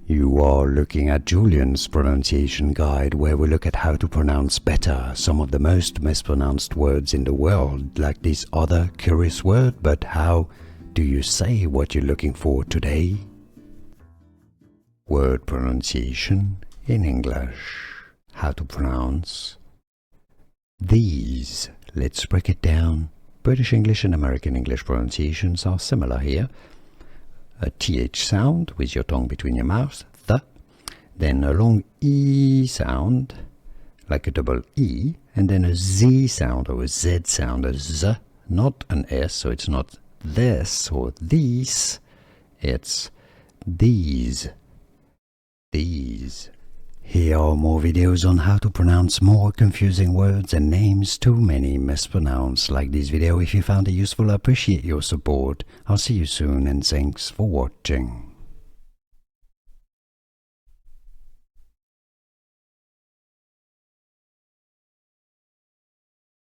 You are looking at Julian's pronunciation guide, where we look at how to pronounce better some of the most mispronounced words in the world, like this other curious word. But how do you say what you're looking for today? Word pronunciation in English. How to pronounce these. Let's break it down. British English and American English pronunciations are similar here. A TH sound with your tongue between your mouth, the, then a long E sound, like a double E, and then a Z sound or a Z sound, a Z, not an S, so it's not this or these, it's these. These. Here are more videos on how to pronounce more confusing words and names too many mispronounced. Like this video if you found it useful. I appreciate your support. I'll see you soon and thanks for watching.